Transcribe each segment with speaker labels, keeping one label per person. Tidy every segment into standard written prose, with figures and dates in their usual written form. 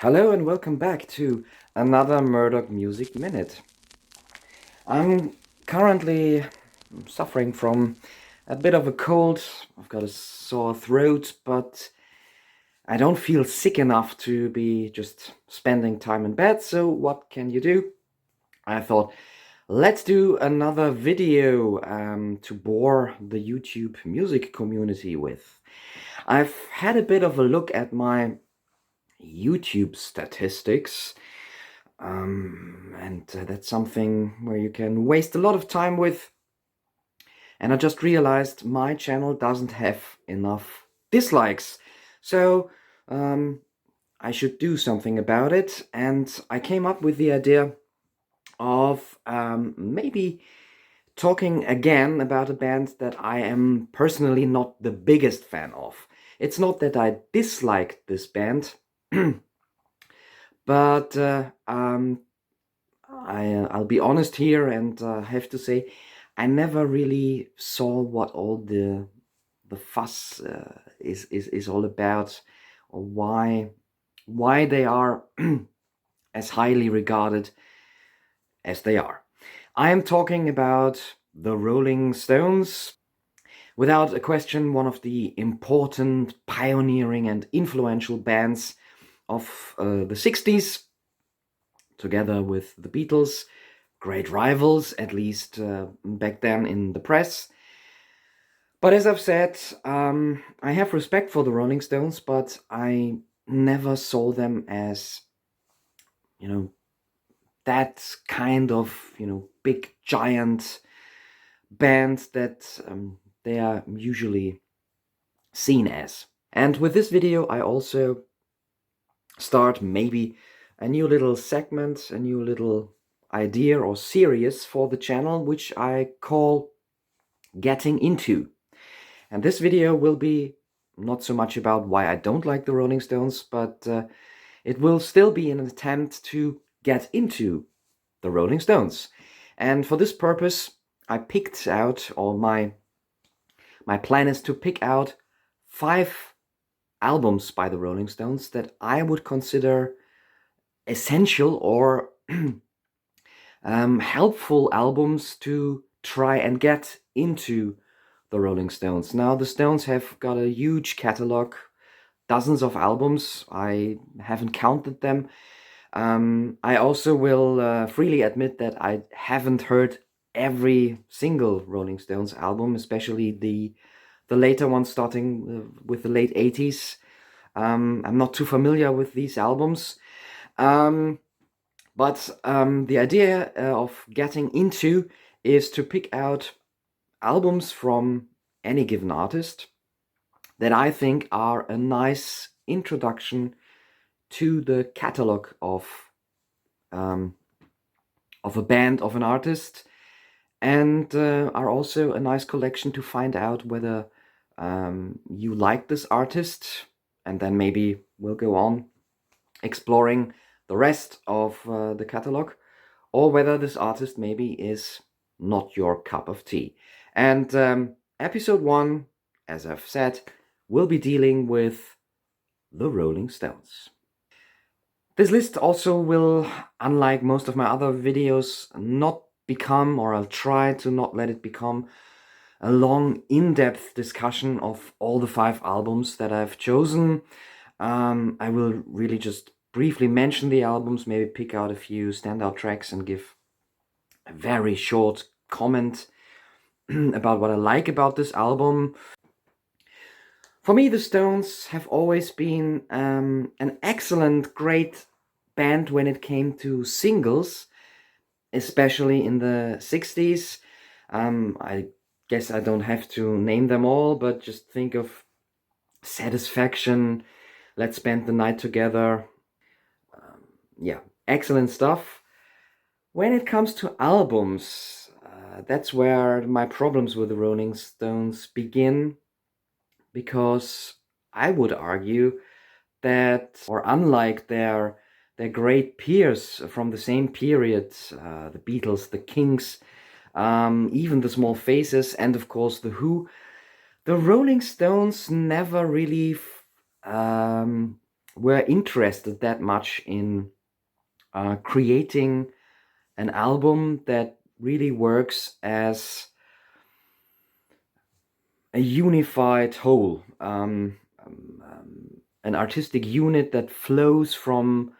Speaker 1: Hello and welcome back to another Murdock Music Minute. I'm currently suffering from a bit of a cold. I've got a sore throat, but I don't feel sick enough to be just spending time in bed. So what can you do? I thought, let's do another video to bore the YouTube music community with. I've had a bit of a look at my YouTube statistics. And that's something where you can waste a lot of time with. And I just realized my channel doesn't have enough dislikes. So I should do something about it. And I came up with the idea of maybe talking again about a band that I am personally not the biggest fan of. It's not that I disliked this band, but I'll be honest here and have to say I never really saw what all the fuss is all about, or why they are as highly regarded as they are. I am talking about the Rolling Stones. Without a question, one of the important, pioneering and influential bands of the 60s, together with the Beatles, great rivals, at least back then in the press. But as I've said, I have respect for the Rolling Stones, but I never saw them as, that kind of, big giant band that they are usually seen as. And with this video, I also start maybe a new little segment, a new little idea or series for the channel, which I call Getting Into. And this video will be not so much about why I don't like the Rolling Stones, but it will still be an attempt to get into the Rolling Stones. And for this purpose, I picked out, or my plan is to pick out 5 albums by the Rolling Stones that I would consider essential or helpful albums to try and get into the Rolling Stones. Now, the Stones have got a huge catalogue, dozens of albums. I haven't counted them. I also will freely admit that I haven't heard every single Rolling Stones album, especially the later ones starting with the late 80s. I'm not too familiar with these albums. But the idea of getting into is to pick out albums from any given artist that I think are a nice introduction to the catalog of a band, of an artist, and are also a nice collection to find out whether you like this artist, and then maybe we'll go on exploring the rest of the catalog, or whether this artist maybe is not your cup of tea. And episode 1, as I've said, will be dealing with the Rolling Stones. This list also will, unlike most of my other videos, not become, or I'll try to not let it become, a long, in-depth discussion of all the 5 albums that I've chosen. I will really just briefly mention the albums, maybe pick out a few standout tracks and give a very short comment about what I like about this album. For me, the Stones have always been an excellent, great band when it came to singles, especially in the 60s. I guess I don't have to name them all, but just think of Satisfaction, Let's Spend the Night Together. Yeah, excellent stuff. When it comes to albums, that's where my problems with the Rolling Stones begin, because I would argue that, or unlike their great peers from the same period, the Beatles, the Kings, even the Small Faces, and of course the Who, the Rolling Stones never really were interested that much in creating an album that really works as a unified whole, an artistic unit that flows from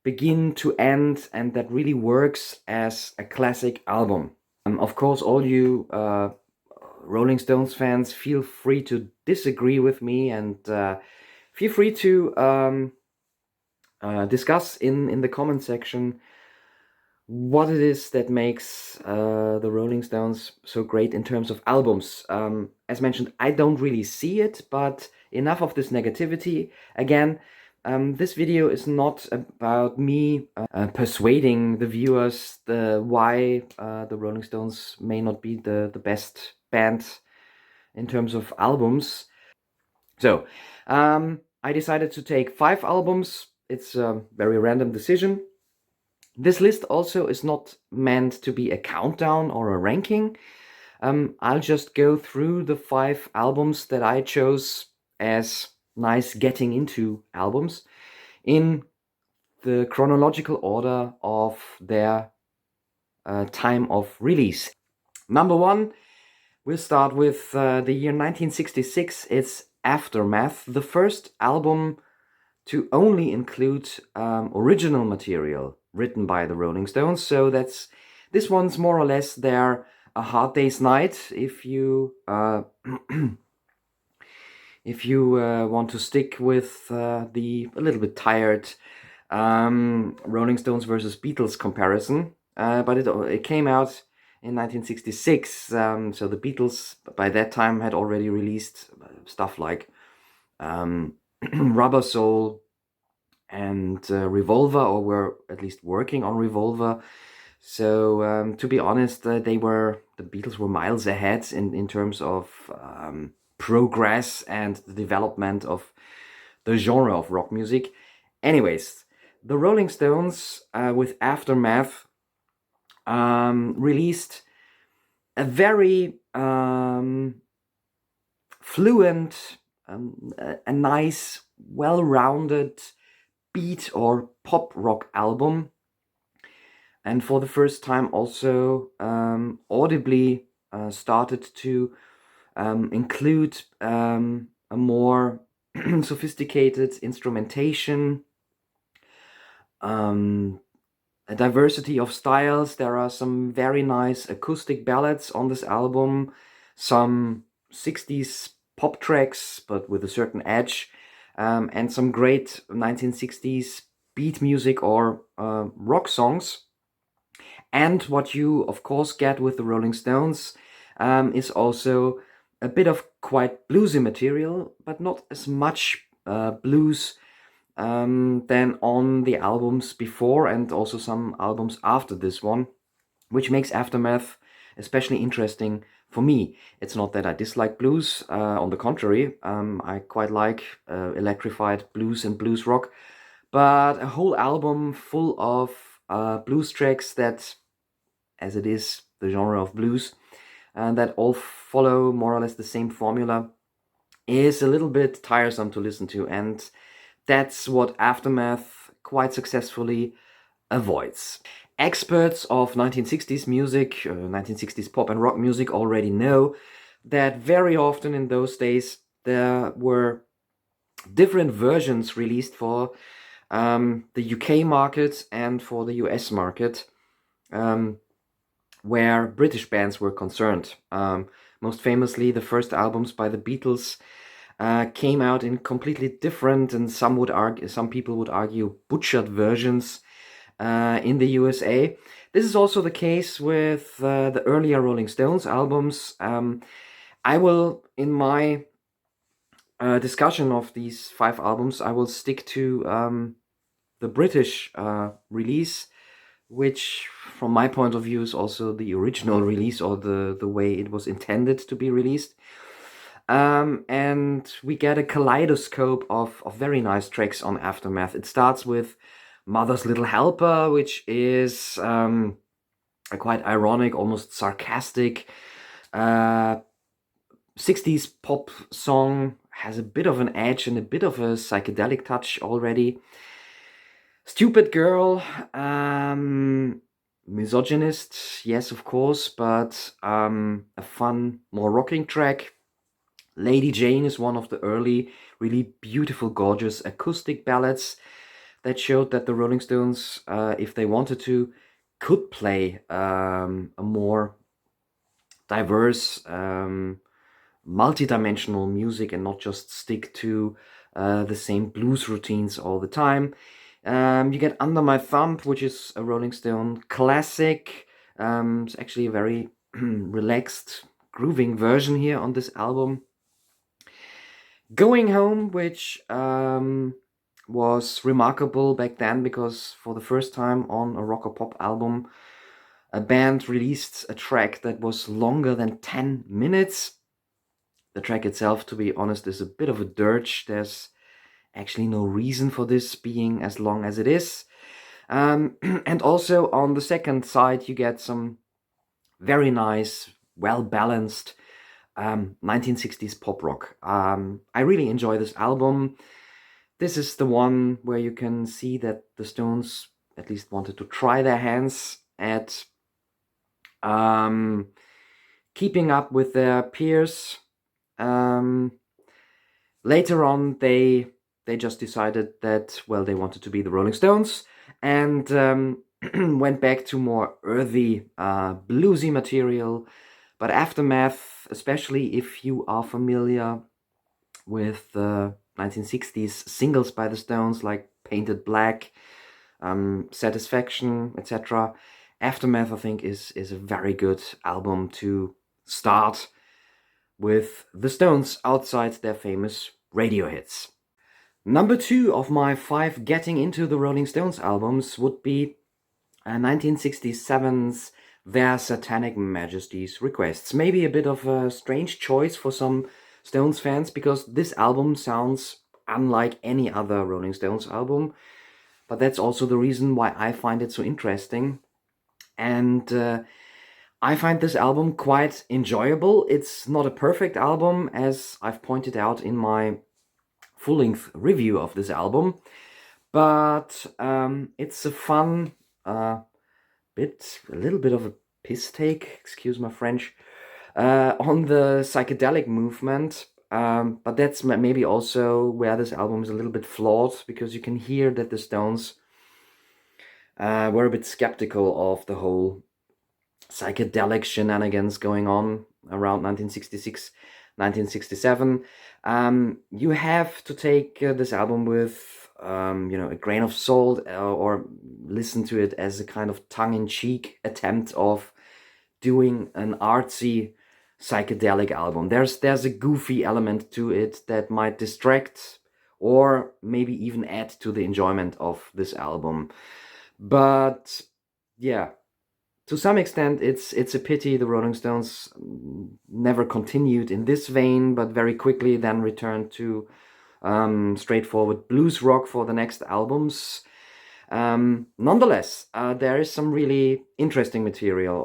Speaker 1: begin to end and that really works as a classic album. Of course, all you Rolling Stones fans, feel free to disagree with me, and feel free to discuss in the comment section what it is that makes the Rolling Stones so great in terms of albums. As mentioned, I don't really see it, but enough of this negativity. Again, this video is not about me persuading the viewers why the Rolling Stones may not be the best band in terms of albums. So, I decided to take 5 albums. It's a very random decision. This list also is not meant to be a countdown or a ranking. I'll just go through the 5 albums that I chose as nice getting into albums in the chronological order of their time of release. Number 1, we'll start with the year 1966. It's Aftermath, the first album to only include original material written by the Rolling Stones. So this one's more or less their A Hard Day's Night. If you if you want to stick with the a little bit tired Rolling Stones versus Beatles comparison, but it came out in 1966. So the Beatles by that time had already released stuff like Rubber Soul and Revolver, or were at least working on Revolver. So to be honest, the Beatles were miles ahead in terms of progress and the development of the genre of rock music. Anyways, the Rolling Stones with Aftermath released a very fluent, a nice, well-rounded beat or pop rock album, and for the first time also audibly started to include a more sophisticated instrumentation, a diversity of styles. There are some very nice acoustic ballads on this album, some 60s pop tracks but with a certain edge, and some great 1960s beat music or rock songs. And what you of course get with the Rolling Stones is also a bit of quite bluesy material, but not as much blues than on the albums before and also some albums after this one, which makes Aftermath especially interesting for me. It's not that I dislike blues, on the contrary, I quite like electrified blues and blues rock, but a whole album full of blues tracks that, as it is the genre of blues, and that all follow more or less the same formula, is a little bit tiresome to listen to, and that's what Aftermath quite successfully avoids. Experts of 1960s music, 1960s pop and rock music already know that very often in those days there were different versions released for the UK market and for the US market, where British bands were concerned. Most famously, the first albums by the Beatles came out in completely different, and some people would argue butchered versions in the USA. This is also the case with the earlier Rolling Stones albums. I will, in my discussion of these 5 albums, I will stick to the British release, which from my point of view is also the original release, or the way it was intended to be released. And we get a kaleidoscope of very nice tracks on Aftermath. It starts with Mother's Little Helper, which is a quite ironic, almost sarcastic 60s pop song, has a bit of an edge and a bit of a psychedelic touch already. Stupid Girl, misogynist, yes, of course, but a fun, more rocking track. Lady Jane is one of the early, really beautiful, gorgeous acoustic ballads that showed that the Rolling Stones, if they wanted to, could play a more diverse, multi-dimensional music and not just stick to the same blues routines all the time. You get Under My Thumb, which is a Rolling Stone classic. It's actually a very relaxed, grooving version here on this album. Going Home, which was remarkable back then because for the first time on a rock or pop album, a band released a track that was longer than 10 minutes. The track itself, to be honest, is a bit of a dirge. There's actually no reason for this being as long as it is. And also on the second side, you get some very nice, well-balanced 1960s pop rock. I really enjoy this album. This is the one where you can see that the Stones at least wanted to try their hands at keeping up with their peers. Later on, they just decided that, well, they wanted to be the Rolling Stones and went back to more earthy, bluesy material. But Aftermath, especially if you are familiar with the 1960s singles by the Stones like Painted Black, Satisfaction, etc., Aftermath, I think, is a very good album to start with the Stones outside their famous radio hits. Number 2 of my 5 getting into the Rolling Stones albums would be 1967's Their Satanic Majesty's Requests. Maybe a bit of a strange choice for some Stones fans because this album sounds unlike any other Rolling Stones album, but that's also the reason why I find it so interesting. And I find this album quite enjoyable. It's not a perfect album, as I've pointed out in my full-length review of this album, but it's a fun a little bit of a piss take, excuse my French, on the psychedelic movement. But that's maybe also where this album is a little bit flawed, because you can hear that the Stones were a bit skeptical of the whole psychedelic shenanigans going on around 1966, 1967. You have to take this album with a grain of salt, or listen to it as a kind of tongue-in-cheek attempt of doing an artsy psychedelic album. There's a goofy element to it that might distract or maybe even add to the enjoyment of this album. But yeah, to some extent, it's a pity the Rolling Stones never continued in this vein, but very quickly then returned to straightforward blues rock for the next albums. Nonetheless, there is some really interesting material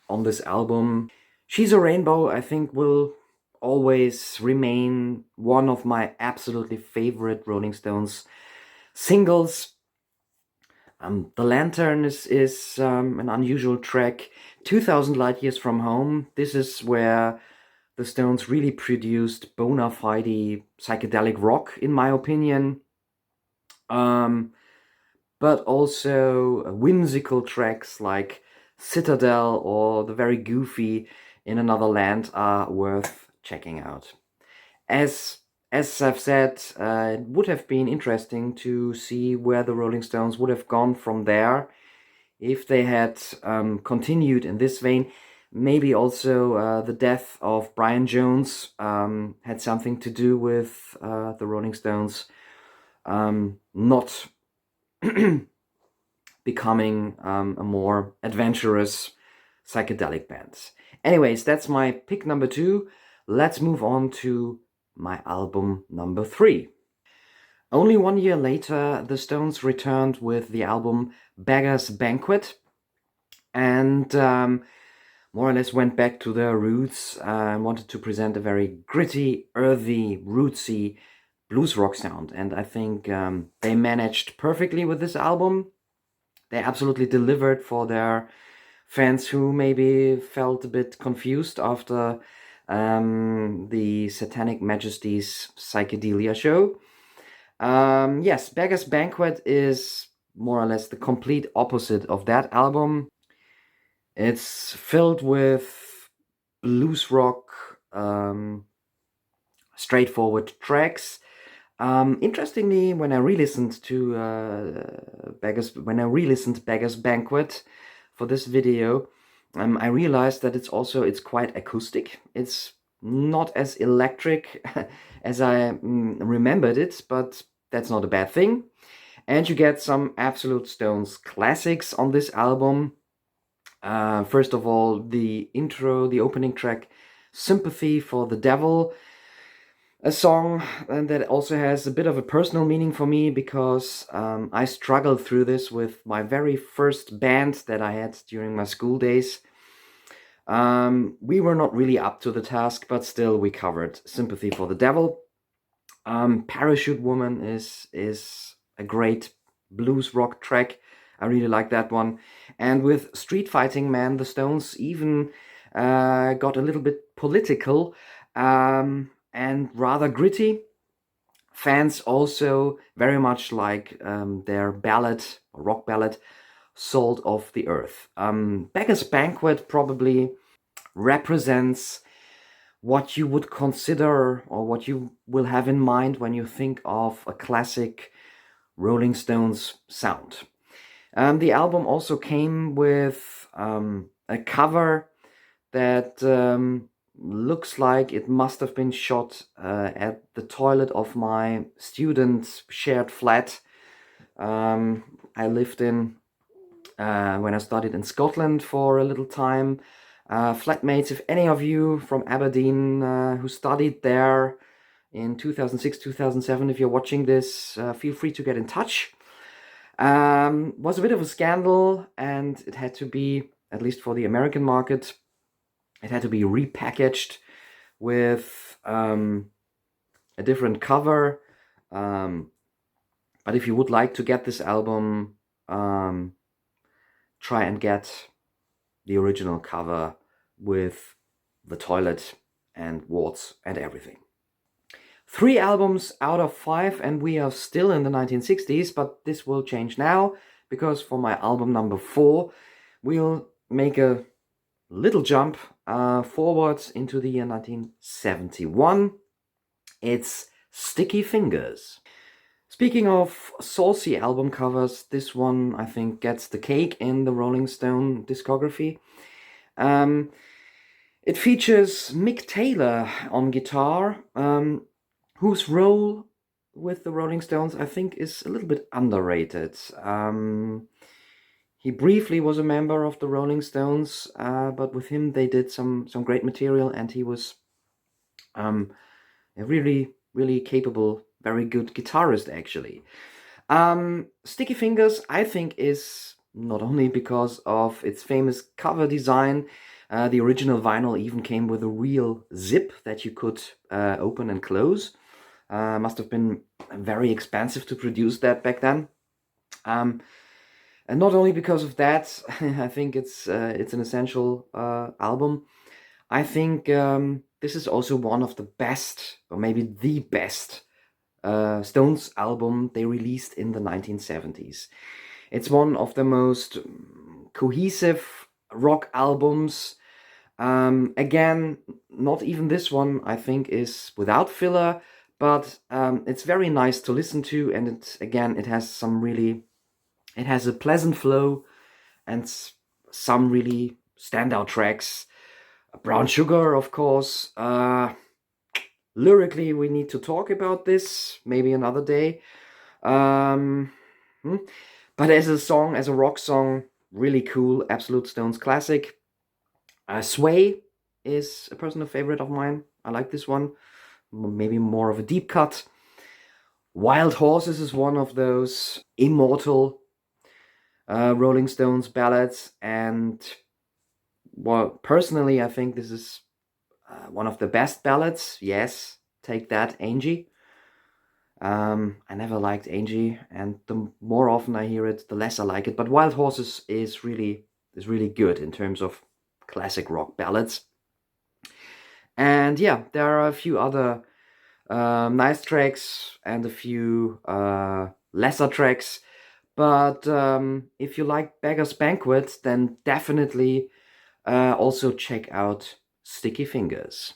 Speaker 1: on this album. She's a Rainbow, I think, will always remain one of my absolutely favorite Rolling Stones singles. The Lantern is an unusual track. 2000 Light Years from Home. This is where the Stones really produced bona fide psychedelic rock, in my opinion. But also whimsical tracks like Citadel or the very goofy In Another Land are worth checking out. As I've said, it would have been interesting to see where the Rolling Stones would have gone from there if they had continued in this vein. Maybe also the death of Brian Jones had something to do with the Rolling Stones not becoming a more adventurous psychedelic band. Anyways, that's my pick number 2. Let's move on to my album number 3. Only 1 year later, the Stones returned with the album Beggar's Banquet. And more or less went back to their roots and wanted to present a very gritty, earthy, rootsy blues rock sound. And I think they managed perfectly with this album. They absolutely delivered for their fans who maybe felt a bit confused after the Satanic Majesty's Psychedelia show. Yes, Beggar's Banquet is more or less the complete opposite of that album. It's filled with blues rock, straightforward tracks. Interestingly, when I re-listened to Beggar's Banquet for this video, I realized that it's quite acoustic. It's not as electric as I remembered it, but that's not a bad thing. And you get some absolute Stones classics on this album. First of all, the opening track, Sympathy for the Devil, a song that also has a bit of a personal meaning for me because I struggled through this with my very first band that I had during my school days. We were not really up to the task, but still we covered Sympathy for the Devil. Parachute Woman is a great blues rock track. I really like that one. And with Street Fighting Man, the Stones even got a little bit political and rather gritty. Fans also very much like their ballad, or rock ballad, Salt of the Earth. Beggar's Banquet probably represents what you would consider or what you will have in mind when you think of a classic Rolling Stones sound. The album also came with a cover that looks like it must have been shot at the toilet of my student shared flat I lived in when I studied in Scotland for a little time. Flatmates, if any of you from Aberdeen who studied there in 2006, 2007, if you're watching this, feel free to get in touch. Was a bit of a scandal, and it had to be, at least for the American market, it had to be repackaged with a different cover. But if you would like to get this album, try and get the original cover with the toilet and warts and everything. 3 albums out of 5, and we are still in the 1960s, but this will change now, because for my album number 4, we'll make a little jump forwards into the year 1971. It's Sticky Fingers. Speaking of saucy album covers, this one I think gets the cake in the Rolling Stone discography. It features Mick Taylor on guitar, whose role with the Rolling Stones I think is a little bit underrated. He briefly was a member of the Rolling Stones, but with him they did some great material, and he was a really capable, very good guitarist actually. Sticky Fingers I think is not only because of its famous cover design. The original vinyl even came with a real zip that you could open and close. Must have been very expensive to produce that back then. And not only because of that, I think it's an essential album. I think this is also one of the best, or maybe the best, Stones album they released in the 1970s. It's one of the most cohesive rock albums. Again, not even this one I think is without filler, but it's very nice to listen to, and it has a pleasant flow and some really standout tracks. Brown Sugar, of course. Lyrically, we need to talk about this maybe another day. But as a song, as a rock song, really cool, absolute Stones classic. Sway is a personal favorite of mine. I like this one. Maybe more of a deep cut. Wild Horses is one of those immortal Rolling Stones ballads, and Well, personally, I think this is one of the best ballads. Yes, take that, Angie. I never liked Angie, and the more often I hear it, the less I like it. But Wild Horses is really good in terms of classic rock ballads. And yeah, there are a few other nice tracks and a few lesser tracks. But if you like Beggar's Banquet, then definitely also check out Sticky Fingers.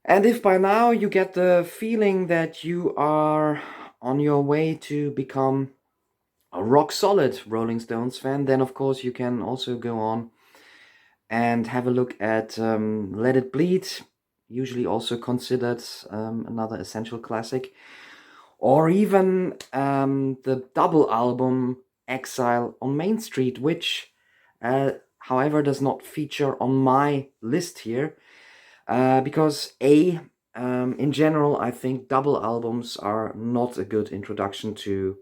Speaker 1: And if by now you get the feeling that you are on your way to become a rock solid Rolling Stones fan, then of course you can also go on and have a look at Let It Bleed, usually also considered another essential classic, or even the double album Exile on Main Street, which, however, does not feature on my list here. Because in general, I think double albums are not a good introduction to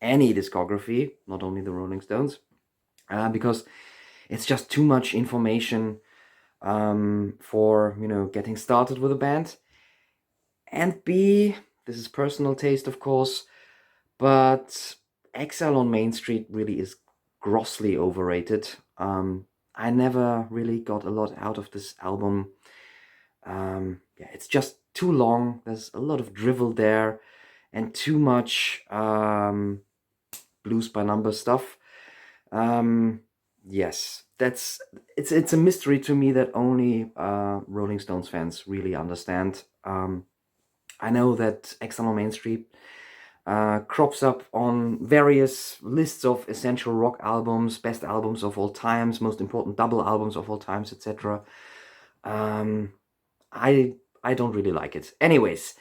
Speaker 1: any discography, not only the Rolling Stones, because it's just too much information for getting started with a band. And B, this is personal taste, of course, but Exile on Main Street really is grossly overrated. I never really got a lot out of this album. Yeah, it's just too long. There's a lot of drivel there, and too much blues by number stuff. Yes, it's a mystery to me that only Rolling Stones fans really understand. I know that Exile on Main Street crops up on various lists of essential rock albums, best albums of all times, most important double albums of all times, etc. I I don't really like it. Anyways,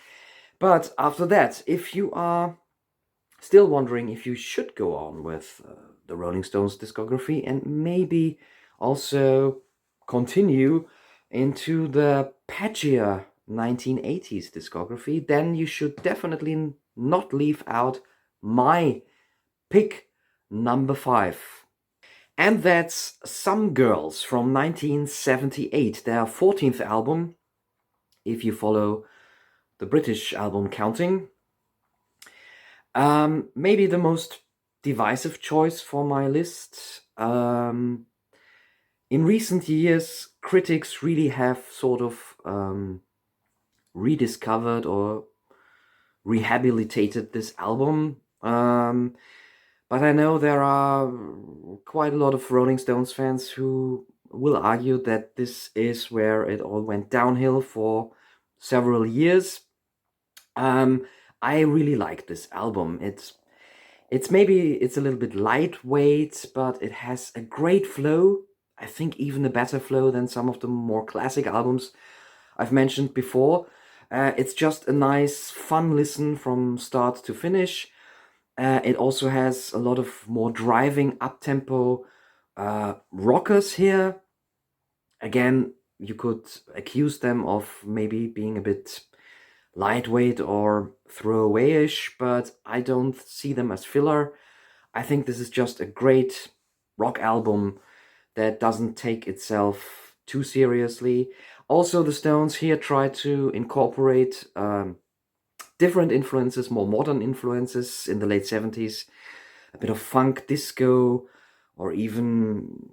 Speaker 1: but after that, if you are still wondering if you should go on with the Rolling Stones discography and maybe also continue into the patchier 1980s discography, then you should definitely not leave out my pick number 5. And that's Some Girls from 1978, their 14th album, if you follow the British album counting. Maybe the most divisive choice for my list. In recent years, critics really have sort of rediscovered or rehabilitated this album. But I know there are quite a lot of Rolling Stones fans who will argue that this is where it all went downhill for several years. I really like this album. It's a little bit lightweight, but it has a great flow. I think even a better flow than some of the more classic albums I've mentioned before. It's just a nice, fun listen from start to finish. It also has a lot of more driving, up-tempo rockers here. Again, you could accuse them of maybe being a bit lightweight or throwaway-ish, but I don't see them as filler. I think this is just a great rock album that doesn't take itself too seriously. Also, the Stones here try to incorporate different influences, more modern influences in the late 70s, a bit of funk, disco, or even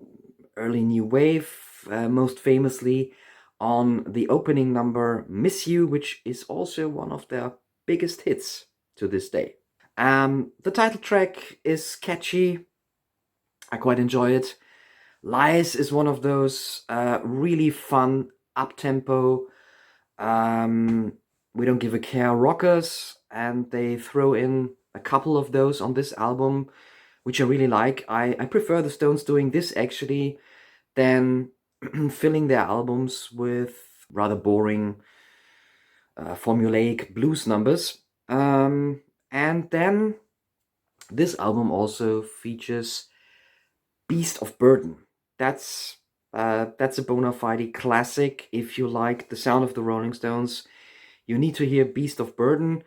Speaker 1: early new wave, most famously on the opening number Miss You, which is also one of their biggest hits to this day. The title track is catchy. I quite enjoy it. Lies is one of those really fun, up-tempo, we don't give a care rockers, and they throw in a couple of those on this album, which I really like. I prefer the Stones doing this actually than filling their albums with rather boring, formulaic blues numbers. And then this album also features Beast of Burden. That's a bona fide classic. If you like the sound of the Rolling Stones, you need to hear Beast of Burden,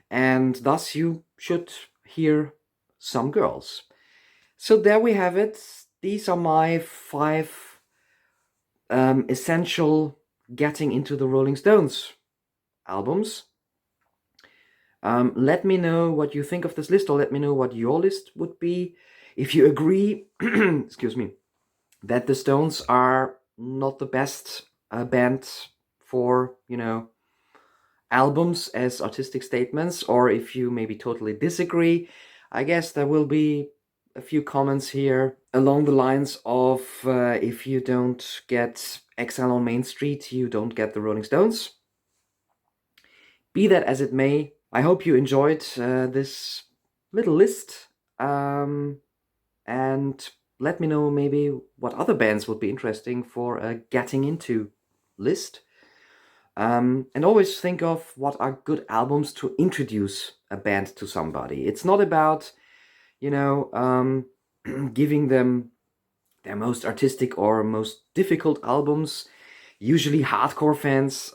Speaker 1: and thus you should hear Some Girls. So there we have it. These are my 5 essential getting into the Rolling Stones albums. Let me know what you think of this list, or let me know what your list would be. If you agree, excuse me, that the Stones are not the best band for, albums as artistic statements, or if you maybe totally disagree, I guess there will be a few comments here along the lines of if you don't get Exile on Main Street, you don't get the Rolling Stones. Be that as it may, I hope you enjoyed this little list. And let me know maybe what other bands would be interesting for a getting into list. And always think of what are good albums to introduce a band to somebody. It's not about, giving them their most artistic or most difficult albums. Usually hardcore fans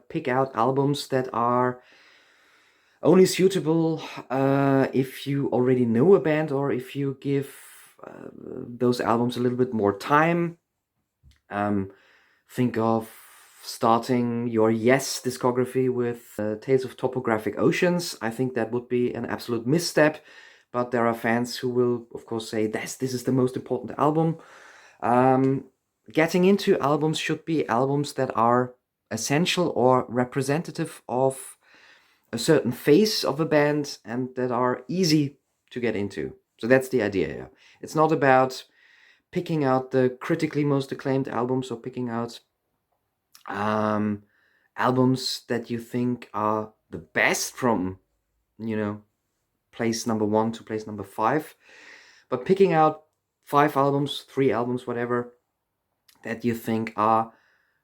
Speaker 1: pick out albums that are only suitable if you already know a band, or if you give those albums a little bit more time. Think of starting your Yes discography with Tales of Topographic Oceans. I think that would be an absolute misstep, but there are fans who will, of course, say this is the most important album. Getting into albums should be albums that are essential or representative of a certain phase of a band and that are easy to get into. So that's the idea here. It's not about picking out the critically most acclaimed albums, or picking out albums that you think are the best from, place number 1 to place number 5, but picking out 5 albums, 3 albums, whatever, that you think are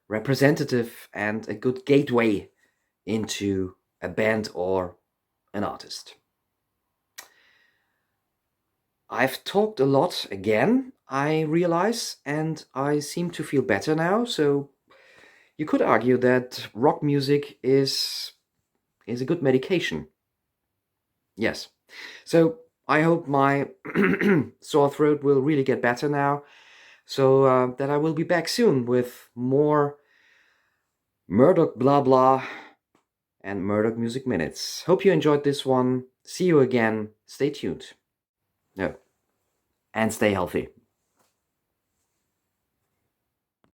Speaker 1: representative and a good gateway into a band or an artist. I've talked a lot again, I realize, and I seem to feel better now. So you could argue that rock music is a good medication. Yes. So I hope my sore throat will really get better now, so that I will be back soon with more Murdock blah blah and Murdock Music Minutes. Hope you enjoyed this one. See you again. Stay tuned. No. And stay healthy.